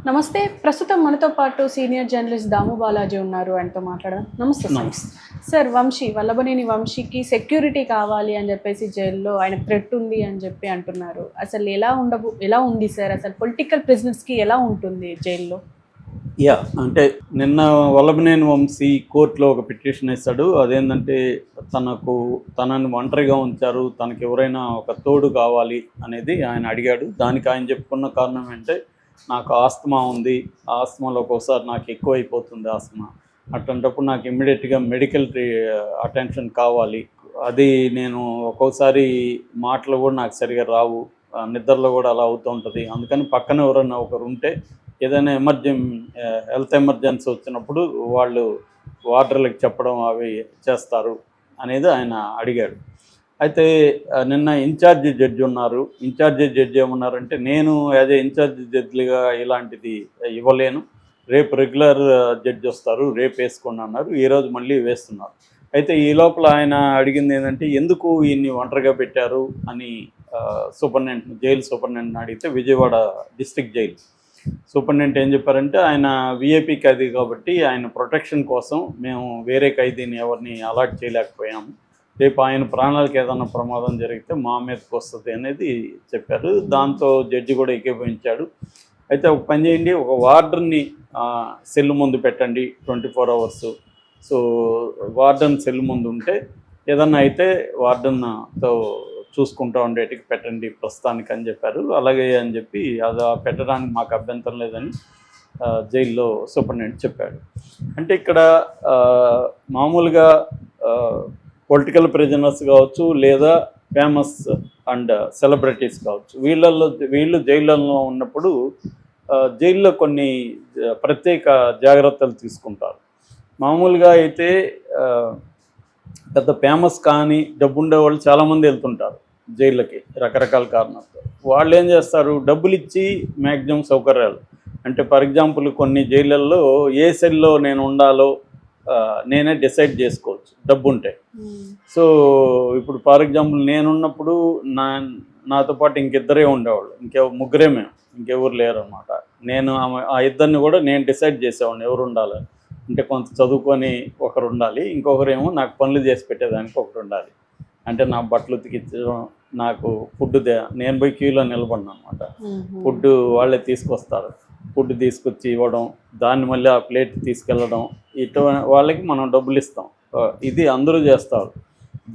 నమస్తే. ప్రస్తుతం మనతో పాటు సీనియర్ జర్నలిస్ట్ దాము బాలాజీ ఉన్నారు. ఆయనతో మాట్లాడదాం. నమస్తే సార్. నమస్తే. సార్, వల్లభనేని వంశీకి సెక్యూరిటీ కావాలి అని చెప్పేసి జైల్లో ఆయన థ్రెట్ ఉంది అని చెప్పి అంటున్నారు. అసలు ఎలా ఉంది సార్? అసలు పొలిటికల్ ప్రిజనర్స్కి ఎలా ఉంటుంది జైల్లో? అంటే నిన్న వల్లభనేని వంశీ కోర్టులో ఒక పిటిషన్ వేశాడు. అదేంటంటే తనని ఒంటరిగా ఉంచారు, తనకి ఎవరైనా ఒక తోడు కావాలి అనేది ఆయన అడిగాడు. దానికి ఆయన చెప్పుకున్న కారణం ఏంటంటే, నాకు ఆస్తమా ఉంది, ఆస్తమాలో ఒక్కోసారి నాకు ఎక్కువైపోతుంది ఆస్తమా, అట్లాంటప్పుడు నాకు ఇమ్మీడియట్గా మెడికల్ అటెన్షన్ కావాలి, అది నేను ఒక్కోసారి మాటలు కూడా నాకు సరిగా రావు, నిద్రలో కూడా అలా అవుతూ ఉంటుంది, అందుకని పక్కన ఎవరైనా ఒకరు ఉంటే ఏదైనా హెల్త్ ఎమర్జెన్సీ వచ్చినప్పుడు వాళ్ళు వార్డర్లకు చెప్పడం అవి చేస్తారు అనేది ఆయన అడిగాడు. అయితే నిన్న ఇన్ఛార్జి జడ్జి ఉన్నారు. ఇన్ఛార్జి జడ్జి ఏమన్నారంటే, నేను యాజ్ ఏ ఇన్ఛార్జి జడ్జిగా ఇలాంటిది ఇవ్వలేను, రేపు రెగ్యులర్ జడ్జి వస్తారు, రేపు వేసుకోండి అన్నారు. ఈరోజు మళ్ళీ వేస్తున్నారు. అయితే ఈ లోపల ఆయన అడిగింది ఏంటంటే, ఎందుకు ఈయన్ని ఒంటరిగా పెట్టారు అని జైలు సూపరింటెండెంట్ని అడిగితే, విజయవాడ డిస్ట్రిక్ట్ జైలు సూపరింటెండెంట్ ఏం చెప్పారంటే, ఆయన విఐపి ఖైదీ కాబట్టి ఆయన ప్రొటెక్షన్ కోసం మేము వేరే ఖైదీని ఎవరిని అలాట్ చేయలేకపోయాము, రేపు ఆయన ప్రాణాలకు ఏదైనా ప్రమాదం జరిగితే మా మీదకి వస్తుంది అనేది చెప్పారు. దాంతో జడ్జి కూడా ఏకీభవించాడు. అయితే ఒక పని చేయండి, ఒక వార్డర్ని సెల్ ముందు పెట్టండి 24 hours. సో వార్డన్ సెల్ ముందు ఉంటే ఏదన్నా అయితే వార్డన్తో చూసుకుంటూ ఉండేటికి పెట్టండి ప్రస్తుతానికి అని చెప్పారు. అలాగే అని చెప్పి అది పెట్టడానికి మాకు అభ్యంతరం లేదని జైల్లో సూపరింటెండెంట్ చెప్పాడు. అంటే ఇక్కడ మామూలుగా పొలిటికల్ ప్రిజనర్స్ కావచ్చు, లేదా ఫేమస్ అండ్ సెలబ్రిటీస్ కావచ్చు, వీళ్ళు జైళ్ళలో ఉన్నప్పుడు జైల్లో కొన్ని ప్రత్యేక జాగ్రత్తలు తీసుకుంటారు. మామూలుగా అయితే పెద్ద ఫేమస్ కానీ డబ్బు ఉండేవాళ్ళు చాలామంది వెళ్తుంటారు జైళ్ళకి రకరకాల కారణాలతో. వాళ్ళు ఏం చేస్తారు, డబ్బులు ఇచ్చి మ్యాక్సిమం సౌకర్యాలు, అంటే ఫర్ ఎగ్జాంపుల్ కొన్ని జైళ్ళల్లో ఏ సెల్లో నేను ఉండాలో నేనే డిసైడ్ చేసుకోవచ్చు డబ్బు ఉంటే. సో ఇప్పుడు ఫర్ ఎగ్జాంపుల్ నేనున్నప్పుడు నాతో పాటు ఇంకిద్దరే ఉండేవాళ్ళు, ముగ్గురే మేము, ఇంకెవరు లేరు అనమాట. నేను ఆ ఇద్దరిని కూడా నేను డిసైడ్ చేసేవాడిని ఎవరు ఉండాలి అంటే, కొంత చదువుకొని ఒకరు ఉండాలి, ఇంకొకరేమో నాకు పనులు చేసి పెట్టేదానికి ఒకరు ఉండాలి. అంటే నా బట్టలు ఉతికించడం, నాకు ఫుడ్ నేను పోయి క్యూలో నిలబడిన అనమాట. ఫుడ్ వాళ్ళే తీసుకొస్తారు, ఫుడ్ తీసుకొచ్చి ఇవ్వడం, దాన్ని మళ్ళీ ఆ ప్లేట్ తీసుకెళ్ళడం, వాళ్ళకి మనం డబ్బులు ఇస్తాం. ఇది అందరూ చేస్తారు.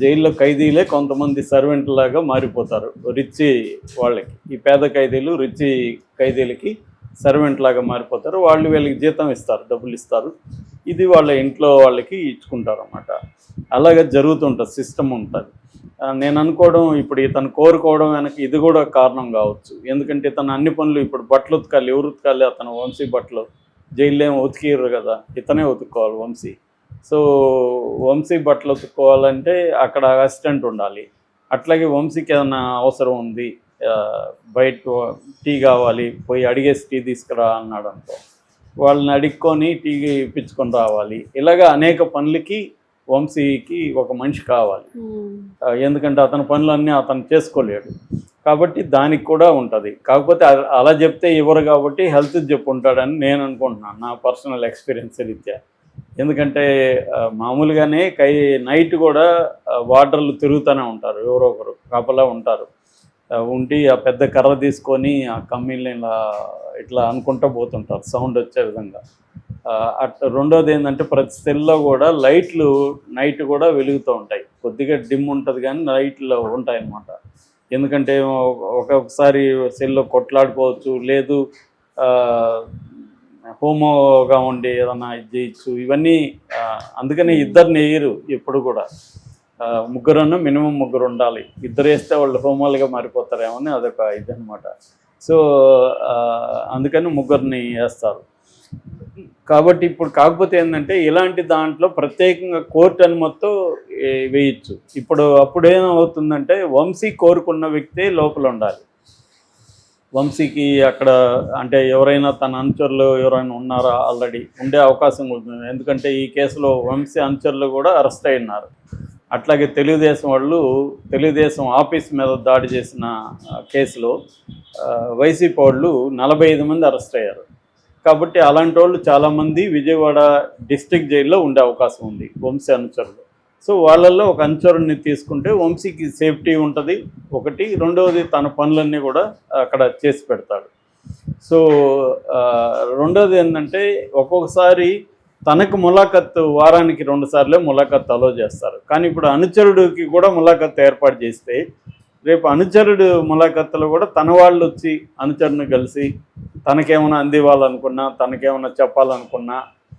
జైల్లో ఖైదీలే కొంతమంది సర్వెంట్ లాగా మారిపోతారు రిచ్ వాళ్ళకి. ఈ పేద ఖైదీలు రిచ్ ఖైదీలకి సర్వెంట్ లాగా మారిపోతారు. వాళ్ళు వీళ్ళకి జీతం ఇస్తారు, డబ్బులు ఇస్తారు, ఇది వాళ్ళ ఇంట్లో వాళ్ళకి ఇచ్చుకుంటారు అన్నమాట. అలాగే జరుగుతుంటుంది, సిస్టమ్ ఉంటుంది. నేను అనుకోవడం, ఇప్పుడు ఇతను కోరుకోవడం వెనక ఇది కూడా కారణం కావచ్చు. ఎందుకంటే ఇతను అన్ని పనులు, ఇప్పుడు బట్టలు ఉతకాలి, ఎవరు ఉతకాలి, అతను వంశీ బట్టలు జైల్లో ఏమో ఉతికిరు కదా, ఇతనే ఉతుక్కోవాలి వంశీ. సో వంశీ బట్టలు ఉతుక్కోవాలంటే అక్కడ అసిస్టెంట్ ఉండాలి. అట్లాగే వంశీకి ఏదైనా అవసరం ఉంది, బయట టీ కావాలి, పోయి అడిగేసి టీ తీసుకురా అన్నాడు అనుకో, వాళ్ళని అడుక్కొని టీ ఇప్పించుకొని రావాలి. ఇలాగా అనేక పనులకి వంశీకి ఒక మనిషి కావాలి. ఎందుకంటే అతని పనులన్నీ అతను చేసుకోలేడు కాబట్టి దానికి కూడా ఉంటుంది. కాకపోతే అలా చెప్తే ఇవ్వరు కాబట్టి హెల్త్ చెప్పుంటాడని నేను అనుకుంటున్నాను, నా పర్సనల్ ఎక్స్పీరియన్స్ రీత్యా. ఎందుకంటే మామూలుగానే నైట్ కూడా వార్డర్లు తిరుగుతూనే ఉంటారు, ఎవరో ఒకరు కాపలా ఉంటారు. ఉండి ఆ పెద్ద కర్ర తీసుకొని ఆ కమ్మీల్ని ఇట్లా అనుకుంటూ పోతుంటారు సౌండ్ వచ్చే విధంగా. రెండోది ఏంటంటే, ప్రతి సెల్లో కూడా లైట్లు నైట్ కూడా వెలుగుతూ ఉంటాయి. కొద్దిగా డిమ్ ఉంటుంది కానీ లైట్లు ఉంటాయి అన్నమాట. ఎందుకంటే ఒక్కొక్కసారి సెల్లో కొట్లాడుకోవచ్చు, లేదు హోమోగా ఉండి ఏదన్నా ఇది చేయొచ్చు, ఇవన్నీ. అందుకని ఇద్దరిని వేయరు ఎప్పుడు కూడా, మినిమం ముగ్గురు ఉండాలి. ఇద్దరు వేస్తే వాళ్ళు హోమాలుగా మారిపోతారేమో అని అదొక ఇది అనమాట. సో అందుకని ముగ్గురిని వేస్తారు. కాబట్టి ఇప్పుడు కాకపోతే ఏంటంటే, ఇలాంటి దాంట్లో ప్రత్యేకంగా కోర్టు అనుమతితో వేయచ్చు. అప్పుడేమవుతుందంటే, వంశీ కోరుకున్న వ్యక్తే లోపల ఉండాలి. వంశీకి అక్కడ అంటే ఎవరైనా తన అనుచరులు ఎవరైనా ఉన్నారా ఆల్రెడీ ఉండే అవకాశం ఉంటుంది. ఎందుకంటే ఈ కేసులో వంశీ అనుచరులు కూడా అరెస్ట్ అయి ఉన్నారు. అట్లాగే తెలుగుదేశం ఆఫీస్ మీద దాడి చేసిన కేసులో వైసీపీ వాళ్ళు 45 మంది అరెస్ట్ అయ్యారు. కాబట్టి అలాంటి వాళ్ళు చాలామంది విజయవాడ డిస్ట్రిక్ట్ జైల్లో ఉండే అవకాశం ఉంది వంశీ అనుచరులు. సో వాళ్ళల్లో ఒక అనుచరుడిని తీసుకుంటే వంశీకి సేఫ్టీ ఉంటుంది ఒకటి, రెండవది తన పనులన్నీ కూడా అక్కడ చేసి పెడతాడు. సో రెండవది ఏంటంటే ఒక్కొక్కసారి తనకు ములాఖత్తు వారానికి 2 సార్లే ములాఖత్తు అలో చేస్తారు. కానీ ఇప్పుడు అనుచరుడికి కూడా ములాఖత్తు ఏర్పాటు చేస్తే రేపు అనుచరుడు ములాఖత్తులో కూడా తన వాళ్ళు వచ్చి అనుచరుని కలిసి తనకేమైనా అందివ్వాలనుకున్నా, తనకేమైనా చెప్పాలనుకున్నా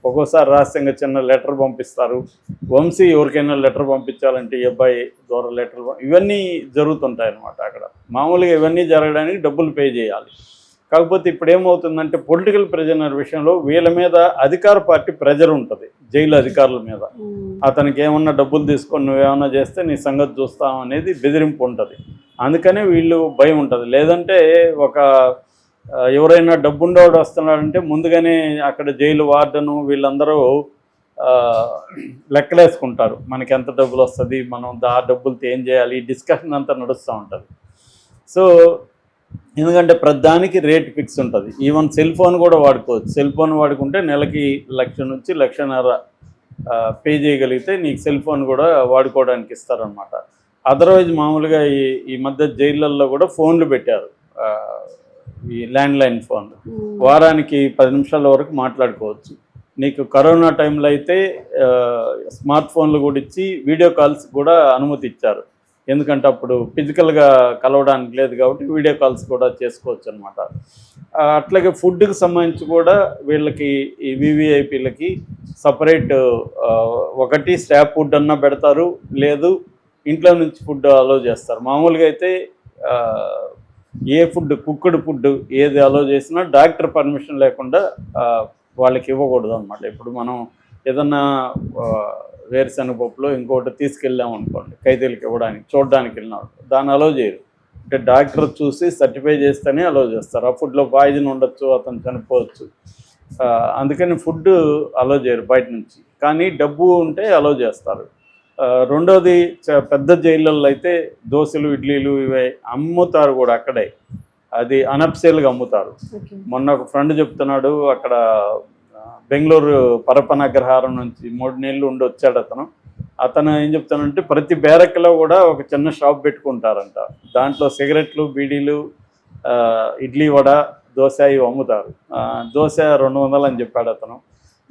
ఒక్కోసారి రహస్యంగా చిన్న లెటర్ పంపిస్తారు. వంశీ ఎవరికైనా లెటర్ పంపించాలంటే ఈ అబ్బాయి ద్వారా లెటర్ ఇవన్నీ జరుగుతుంటాయి అన్నమాట. అక్కడ మామూలుగా ఇవన్నీ జరగడానికి డబ్బులు పే చేయాలి. కాకపోతే ఇప్పుడు ఏమవుతుందంటే పొలిటికల్ ప్రెజర్ విషయంలో వీళ్ళ మీద అధికార పార్టీ ప్రెజర్ ఉంటుంది, జైలు అధికారుల మీద. అతనికి ఏమన్నా డబ్బులు తీసుకొని నువ్వేమన్నా చేస్తే నీ సంగతి చూస్తాం అనేది బెదిరింపు ఉంటుంది. అందుకనే వీళ్ళు భయం ఉంటుంది. లేదంటే ఒక ఎవరైనా డబ్బుండేవాడు వస్తున్నాడంటే ముందుగానే అక్కడ జైలు వార్డను వీళ్ళందరూ లెక్కలేసుకుంటారు, మనకి ఎంత డబ్బులు వస్తుంది, మనం ఆ డబ్బులతో ఏం చేయాలి, డిస్కషన్ అంతా నడుస్తూ ఉంటుంది. సో ఎందుకంటే ప్రతిదానికి రేట్ ఫిక్స్ ఉంటుంది. ఈవెన్ సెల్ ఫోన్ కూడా వాడుకోవచ్చు. సెల్ ఫోన్ వాడుకుంటే నెలకి 1,00,000 నుంచి 1,50,000 పే చేయగలిగితే నీకు సెల్ ఫోన్ కూడా వాడుకోవడానికి ఇస్తారనమాట. అదర్వైజ్ మామూలుగా ఈ మధ్య జైళ్ళల్లో కూడా ఫోన్లు పెట్టారు, ఈ ల్యాండ్లైన్ ఫోన్లు. వారానికి 10 నిమిషాల వరకు మాట్లాడుకోవచ్చు. నీకు కరోనా టైంలో అయితే స్మార్ట్ ఫోన్లు కూడా ఇచ్చి వీడియో కాల్స్ కూడా అనుమతి ఇచ్చారు. ఎందుకంటే అప్పుడు ఫిజికల్గా కలవడానికి లేదు కాబట్టి వీడియో కాల్స్ కూడా చేసుకోవచ్చు అనమాట. అట్లాగే ఫుడ్కి సంబంధించి కూడా వీళ్ళకి ఈ వివిఐపీలకి సపరేట్ ఒకటి స్టాఫ్ ఫుడ్ అన్నా పెడతారు, లేదు ఇంట్లో నుంచి ఫుడ్ అలో చేస్తారు. మామూలుగా అయితే ఏ ఫుడ్ కుక్డ్ ఫుడ్ ఏది అలో చేసినా డాక్టర్ పర్మిషన్ లేకుండా వాళ్ళకి ఇవ్వకూడదు అనమాట. ఇప్పుడు మనం ఏదన్నా వేరుశనగ పప్పులో ఇంకోటి తీసుకెళ్ళాం అనుకోండి ఖైదీలకు ఇవ్వడానికి, చూడడానికి వెళ్ళినాడు, దాన్ని అలో చేయరు. అంటే డాక్టర్ చూసి సర్టిఫై చేస్తేనే అలో చేస్తారు. ఆ ఫుడ్లో పాయిజన్ ఉండొచ్చు, అతను చనిపోవచ్చు. అందుకని ఫుడ్ అలో చేయరు బయట నుంచి, కానీ డబ్బు ఉంటే అలో చేస్తారు. రెండోది పెద్ద జైళ్ళల్లో అయితే దోశలు ఇడ్లీలు ఇవే అమ్ముతారు కూడా అక్కడే, అది అనఫ్సేల్గా అమ్ముతారు. మొన్న ఒక ఫ్రెండ్ చెప్తున్నాడు, అక్కడ బెంగళూరు పరపనగ్రహారం నుంచి 3 నెలలు ఉండి వచ్చాడు అతను ఏం చెప్తానంటే ప్రతి బ్యారక్లో కూడా ఒక చిన్న షాప్ పెట్టుకుంటారంట. దాంట్లో సిగరెట్లు, బీడీలు, ఇడ్లీ వడ, దోశ ఇవి అమ్ముతారు. దోశ 200 అని చెప్పాడు అతను.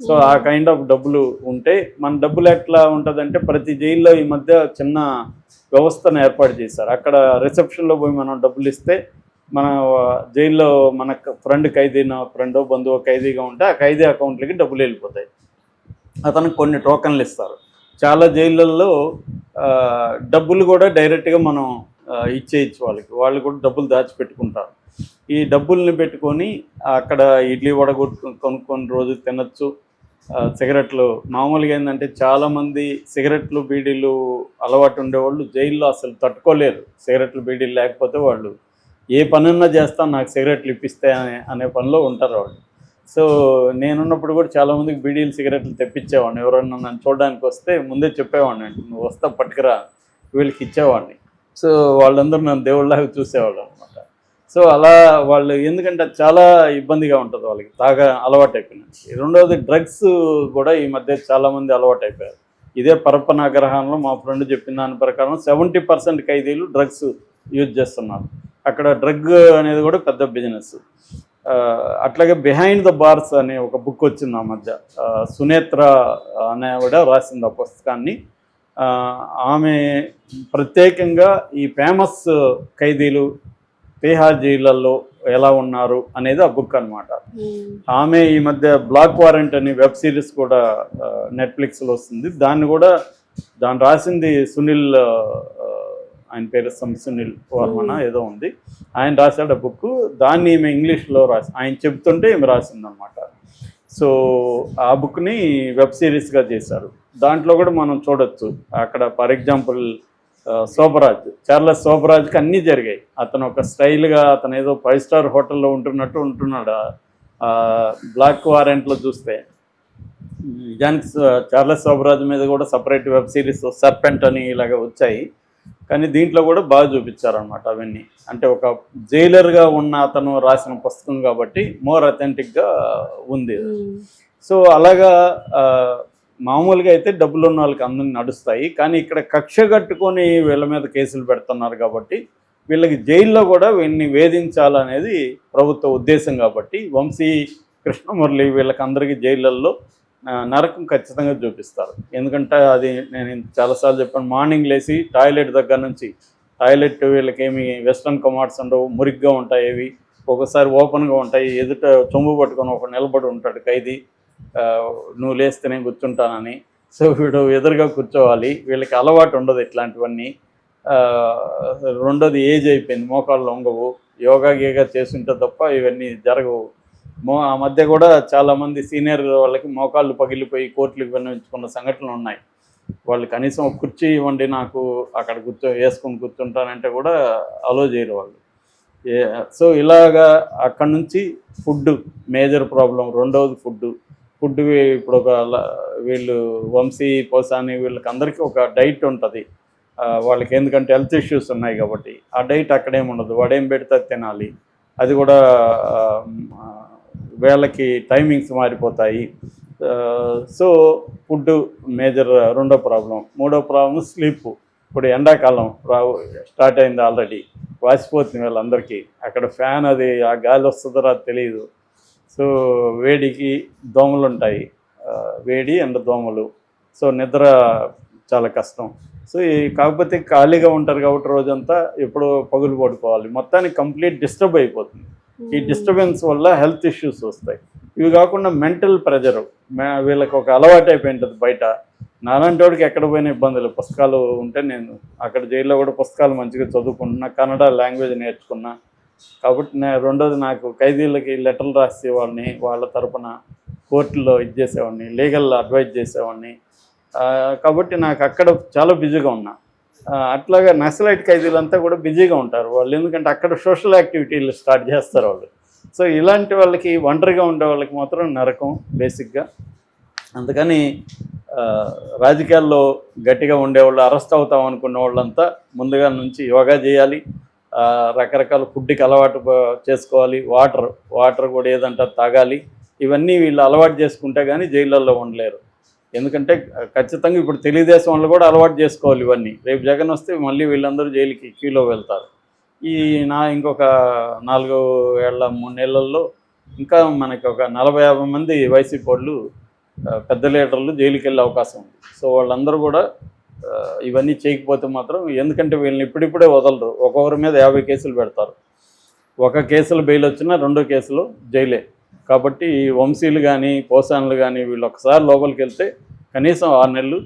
సో ఆ కైండ్ ఆఫ్ డబ్బులు ఉంటే మన డబ్బులు ఎట్లా ఉంటుందంటే ప్రతి జైల్లో ఈ మధ్య చిన్న వ్యవస్థను ఏర్పాటు చేశారు. అక్కడ రిసెప్షన్లో పోయి మనం డబ్బులు ఇస్తే మన జైల్లో మన ఫ్రెండో బంధువు ఖైదీగా ఉంటే ఆ ఖైదీ అకౌంట్లకి డబ్బులు వెళ్ళిపోతాయి. అతనికి కొన్ని టోకన్లు ఇస్తారు. చాలా జైళ్ళల్లో డబ్బులు కూడా డైరెక్ట్గా మనం ఇచ్చేయచ్చు వాళ్ళకి, వాళ్ళు కూడా డబ్బులు దాచిపెట్టుకుంటారు. ఈ డబ్బుల్ని పెట్టుకొని అక్కడ ఇడ్లీ వడ కొనుక్కొని రోజు తినచ్చు. సిగరెట్లు మామూలుగా ఏంటంటే చాలామంది సిగరెట్లు బీడీలు అలవాటు ఉండేవాళ్ళు జైల్లో అసలు తట్టుకోలేరు. సిగరెట్లు బీడీలు లేకపోతే వాళ్ళు ఏ పనున్నా చేస్తాను, నాకు సిగరెట్లు ఇప్పిస్తే అనే పనిలో ఉంటారు వాళ్ళు. సో నేనున్నప్పుడు కూడా చాలామందికి బీడీలు సిగరెట్లు తెప్పించేవాడిని. ఎవరన్నా నన్ను చూడడానికి వస్తే ముందే చెప్పేవాడిని, నువ్వు వస్తా పట్టుకురా, వీళ్ళకి ఇచ్చేవాడిని. సో వాళ్ళందరూ నన్ను దేవుళ్ళలాగా చూసేవాళ్ళు అనమాట. సో అలా వాళ్ళు ఎందుకంటే చాలా ఇబ్బందిగా ఉంటుంది వాళ్ళకి, తాగా అలవాటు అయిపోయినాయి. రెండవది డ్రగ్స్ కూడా ఈ మధ్య చాలామంది అలవాటు అయిపోయారు. ఇదే పరపనాగ్రహంలో మా ఫ్రెండ్ చెప్పిన దాని ప్రకారం 70% ఖైదీలు డ్రగ్స్ యూజ్ చేస్తున్నారు. అక్కడ డ్రగ్ అనేది కూడా పెద్ద బిజినెస్. అట్లాగే బిహైండ్ ద బార్స్ అనే ఒక బుక్ వచ్చింది ఆ మధ్య, సునేత్ర అనేవిడ రాసింది ఆ పుస్తకాన్ని. ఆమె ప్రత్యేకంగా ఈ ఫేమస్ ఖైదీలు తిహార్ జైళ్ళల్లో ఎలా ఉన్నారు అనేది ఆ బుక్ అనమాట. ఆమె ఈ మధ్య బ్లాక్ వారెంట్ అనే వెబ్ సిరీస్ కూడా నెట్ఫ్లిక్స్లో వస్తుంది. దాన్ని రాసింది సునీల్, ఆయన పేరు సునీల్ వర్మన ఏదో ఉంది, ఆయన రాశాడు ఆ బుక్. దాన్ని ఈమె ఇంగ్లీష్లో ఆయన చెప్తుంటే ఈమె రాసిందనమాట. సో ఆ బుక్ని వెబ్ సిరీస్గా చేశారు. దాంట్లో కూడా మనం చూడొచ్చు. అక్కడ ఫర్ ఎగ్జాంపుల్ చార్లెస్ శోభరాజ్కి అన్నీ జరిగాయి. అతను ఒక స్టైల్గా అతను ఏదో 5 స్టార్ హోటల్లో ఉంటున్నాడు బ్లాక్ వారెంట్లో చూస్తే. నిజానికి చార్లెస్ శోభరాజ్ మీద కూడా సపరేట్ వెబ్ సిరీస్ సర్పెంట్ అని ఇలాగ వచ్చాయి. కానీ దీంట్లో కూడా బాగా చూపించారనమాట అవన్నీ. అంటే ఒక జైలర్గా ఉన్న అతను రాసిన పుస్తకం కాబట్టి మోర్ అథెంటిక్గా ఉంది. సో అలాగా మామూలుగా అయితే డబ్బులు ఉన్న వాళ్ళకి అందరినీ నడుస్తాయి, కానీ ఇక్కడ కక్ష కట్టుకొని వీళ్ళ మీద కేసులు పెడుతున్నారు కాబట్టి వీళ్ళకి జైల్లో కూడా వీళ్ళని వేధించాలనేది ప్రభుత్వ ఉద్దేశం కాబట్టి వంశీ, కృష్ణమురళి వీళ్ళకి అందరికీ జైళ్ళల్లో నరకం ఖచ్చితంగా చూపిస్తారు. ఎందుకంటే అది నేను చాలాసార్లు చెప్పాను, మార్నింగ్ లేచి టాయిలెట్ దగ్గర నుంచి టాయిలెట్ వీళ్ళకి ఏమి వెస్ట్రన్ కమార్డ్స్ ఉండవు, మురిగ్గా ఉంటాయి, అవి ఒకసారి ఓపెన్గా ఉంటాయి, ఎదుట చొంబు పట్టుకొని ఒక నిలబడి ఉంటాడు ఖైదీ, నువ్వు లేస్తే నేను కూర్చుంటానని. సో వీడు ఎదురుగా కూర్చోవాలి, వీళ్ళకి అలవాటు ఉండదు ఇట్లాంటివన్నీ. రెండోది ఏజ్ అయిపోయింది, మోకాళ్ళు లొంగవు, యోగా గీగా చేస్తుంటే తప్ప ఇవన్నీ జరగవు. ఆ మధ్య కూడా చాలామంది సీనియర్ వాళ్ళకి మోకాళ్ళు పగిలిపోయి కోర్టులకు విన్నవించుకున్న సంఘటనలు ఉన్నాయి. వాళ్ళు కనీసం ఒక కుర్చీ ఇవ్వండి నాకు, అక్కడ వేసుకొని కూర్చుంటానంటే కూడా అలో చేయరు వాళ్ళు. సో ఇలాగా అక్కడి నుంచి ఫుడ్ మేజర్ ప్రాబ్లం. రెండవది ఫుడ్ ఇప్పుడు ఒక వీళ్ళు వంశీ, పోసాని వీళ్ళకి అందరికీ ఒక డైట్ ఉంటుంది వాళ్ళకి, ఎందుకంటే హెల్త్ ఇష్యూస్ ఉన్నాయి కాబట్టి. ఆ డైట్ అక్కడేముండదు, వాడేం పెడితే తినాలి. అది కూడా వీళ్ళకి టైమింగ్స్ మారిపోతాయి. సో ఫుడ్ మేజర్ రెండో ప్రాబ్లం. మూడో ప్రాబ్లం స్లీప్. ఇప్పుడు ఎండాకాలం స్టార్ట్ అయింది, ఆల్రెడీ వాసిపోతుంది వీళ్ళందరికీ. అక్కడ ఫ్యాన్ అది ఆ గాలి వస్తుందో అది తెలియదు. సో వేడికి దోమలు ఉంటాయి, వేడి అండ్ దోమలు. సో నిద్ర చాలా కష్టం. సో కాకపోతే ఖాళీగా ఉంటారు కాబట్టి రోజంతా ఎప్పుడో పగులు పడుకోవాలి, మొత్తానికి కంప్లీట్ డిస్టర్బ్ అయిపోతుంది. ఈ డిస్టర్బెన్స్ వల్ల హెల్త్ ఇష్యూస్ వస్తాయి. ఇవి కాకుండా మెంటల్ ప్రెజరు, వీళ్ళకి ఒక అలవాటు అయిపోయి ఉంటుంది బయట. నాలాంటి వాడికి ఎక్కడ పోయిన ఇబ్బందులు, పుస్తకాలు ఉంటే నేను అక్కడ జైల్లో కూడా పుస్తకాలు మంచిగా చదువుకుంటున్నా, కన్నడ లాంగ్వేజ్ నేర్చుకున్నా కాబట్టి. రెండోది నాకు ఖైదీలకి లెటర్లు రాసేవాడిని, వాళ్ళ తరపున కోర్టులో చేసేవాడిని, లీగల్ అడ్వైజ్ చేసేవాడిని. కాబట్టి నాకు అక్కడ చాలా బిజీగా ఉన్నా. అట్లాగా నక్సలైట్ ఖైదీలంతా కూడా బిజీగా ఉంటారు వాళ్ళు, ఎందుకంటే అక్కడ సోషల్ యాక్టివిటీలు స్టార్ట్ చేస్తారు వాళ్ళు. సో ఇలాంటి వాళ్ళకి, ఒంటరిగా ఉండే వాళ్ళకి మాత్రం నరకం బేసిక్గా. అందుకని రాజకీయాల్లో గట్టిగా ఉండేవాళ్ళు, అరెస్ట్ అవుతాం అనుకున్న వాళ్ళంతా ముందుగా నుంచి యోగా చేయాలి, రకరకాల ఫుడ్కి అలవాటు చేసుకోవాలి, వాటర్ కూడా ఏదంటే తాగాలి. ఇవన్నీ వీళ్ళు అలవాటు చేసుకుంటే కానీ జైళ్ళల్లో ఉండలేరు. ఎందుకంటే ఖచ్చితంగా ఇప్పుడు తెలుగుదేశం వాళ్ళు కూడా అలవాటు చేసుకోవాలి ఇవన్నీ. రేపు జగన్ వస్తే మళ్ళీ వీళ్ళందరూ జైలుకి క్యూలో వెళ్తారు. ఇంకొక 4 ఏళ్ళ 3 నెలల్లో ఇంకా మనకి ఒక 40-50 మంది వైసీపీ వాళ్ళు పెద్ద లీడర్లు జైలుకి వెళ్ళే అవకాశం ఉంది. సో వాళ్ళందరూ కూడా ఇవన్నీ చేయకపోతే మాత్రం, ఎందుకంటే వీళ్ళని ఇప్పుడిప్పుడే వదలరు, ఒక్కొక్కరి మీద 50 కేసులు పెడతారు. ఒక కేసులో బెయిల్ వచ్చినా 2 కేసులు జైలే. కాబట్టి వంశీలు కానీ పోసాన్లు కానీ వీళ్ళు ఒకసారి లోపలికి వెళ్తే కనీసం 6 నెలలు